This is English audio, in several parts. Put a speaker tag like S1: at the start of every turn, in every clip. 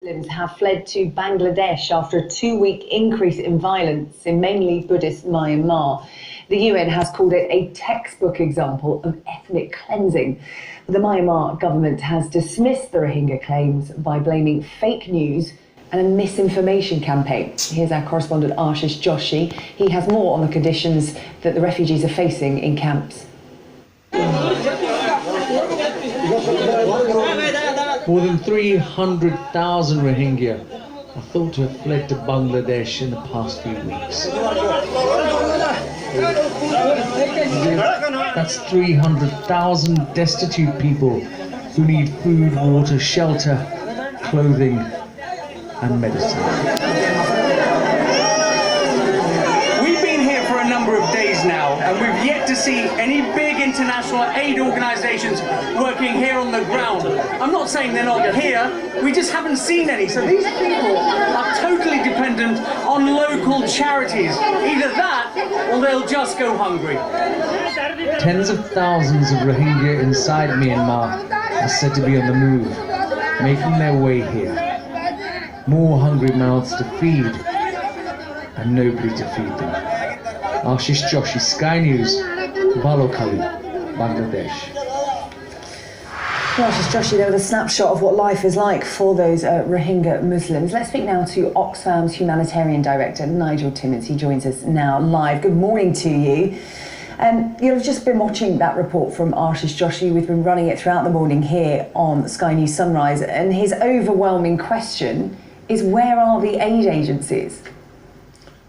S1: Muslims have fled to Bangladesh after a 2-week increase in violence in mainly Buddhist Myanmar. The UN has called it a textbook example of ethnic cleansing. The Myanmar government has dismissed the Rohingya claims by blaming fake news and a misinformation campaign. Here's our correspondent Ashish Joshi. He has more on the conditions that the refugees are facing in camps.
S2: More than 300,000 Rohingya are thought to have fled to Bangladesh in the past few weeks. That's 300,000 destitute people who need food, water, shelter, clothing and medicine.
S3: We've been here for a number of days now, and we've yet to see any big international aid organisations working here on the ground. I'm not saying they're not here, we just haven't seen any. So these people are totally dependent on local charities. Either that, or they'll just go hungry.
S2: Tens of thousands of Rohingya inside Myanmar are said to be on the move, making their way here. More hungry mouths to feed, and nobody to feed them. Ashish Joshi, Sky News, Balokali, Bangladesh.
S1: Ashish Joshi there with a snapshot of what life is like for those Rohingya Muslims. Let's speak now to Oxfam's humanitarian director, Nigel Timmins. He joins us now live. Good morning to you. You've just been watching that report from Ashish Joshi. We've been running it throughout the morning here on Sky News Sunrise, and his overwhelming question is, where are the aid agencies?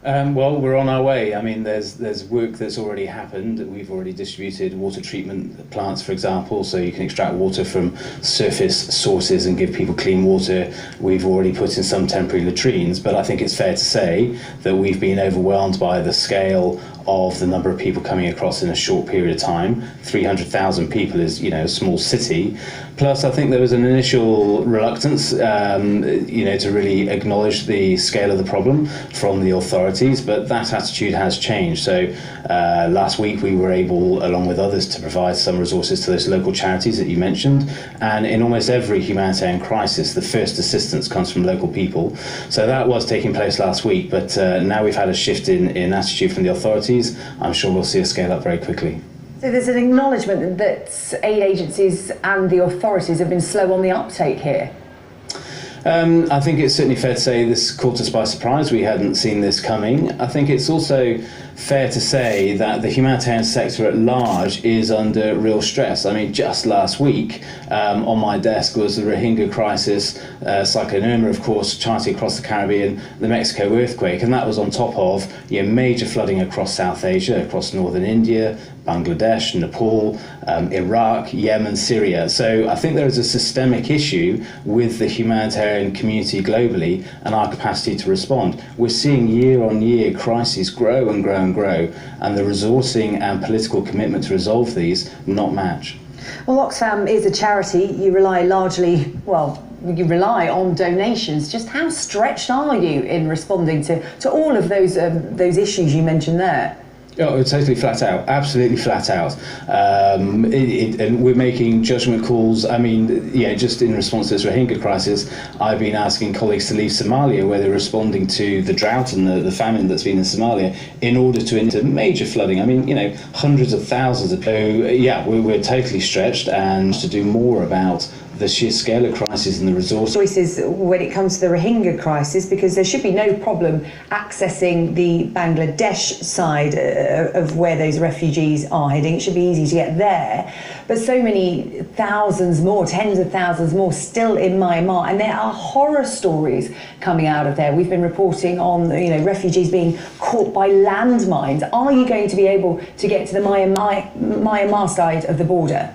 S4: Well, we're on our way. I mean, there's work that's already happened. We've already distributed water treatment plants, for example, so you can extract water from surface sources and give people clean water. We've already put in some temporary latrines, but I think it's fair to say that we've been overwhelmed by the scale of the number of people coming across in a short period of time. 300,000 people is, a small city. Plus, I think there was an initial reluctance, to really acknowledge the scale of the problem from the authorities, but that attitude has changed. So last week we were able, along with others, to provide some resources to those local charities that you mentioned. And in almost every humanitarian crisis, the first assistance comes from local people. So that was taking place last week, but now we've had a shift in attitude from the authorities. I'm sure we'll see a scale up very quickly.
S1: So there's an acknowledgement that aid agencies and the authorities have been slow on the uptake here.
S4: I think it's certainly fair to say this caught us by surprise. We hadn't seen this coming. I think it's also fair to say that the humanitarian sector at large is under real stress. I mean, just last week on my desk was the Rohingya crisis, Cyclone Irma, of course, charting across the Caribbean, the Mexico earthquake, and that was on top of major flooding across South Asia, across northern India, Bangladesh, Nepal, Iraq, Yemen, Syria. So I think there is a systemic issue with the humanitarian community globally and our capacity to respond. We're seeing year on year crises grow and grow and grow, and the resourcing and political commitment to resolve these not match.
S1: Well, Oxfam is a charity. You rely you rely on donations. Just how stretched are you in responding to all of those issues you mentioned there?
S4: Oh, totally flat out, absolutely flat out. And we're making judgment calls. I mean, just in response to this Rohingya crisis, I've been asking colleagues to leave Somalia, where they're responding to the drought and the famine that's been in Somalia, in order to enter major flooding. I mean, hundreds of thousands of people. We're totally stretched, and to do more about the sheer scale of crisis and the resources.
S1: Choices when it comes to the Rohingya crisis, because there should be no problem accessing the Bangladesh side of where those refugees are heading. It should be easy to get there. But so many thousands more, tens of thousands more still in Myanmar, and there are horror stories coming out of there. We've been reporting on refugees being caught by landmines. Are you going to be able to get to the Myanmar side of the border?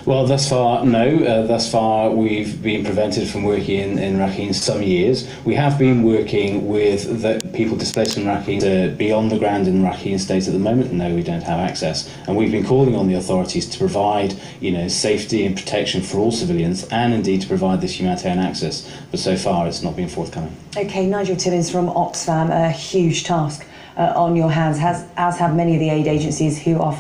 S4: Well, thus far, no. Thus far, we've been prevented from working in Rakhine some years. We have been working with the people displaced from Rakhine to be on the ground in Rakhine state at the moment. No, we don't have access. And we've been calling on the authorities to provide, safety and protection for all civilians, and indeed to provide this humanitarian access. But so far, it's not been forthcoming.
S1: OK, Nigel Timmins from Oxfam, a huge task on your hands, as have many of the aid agencies who are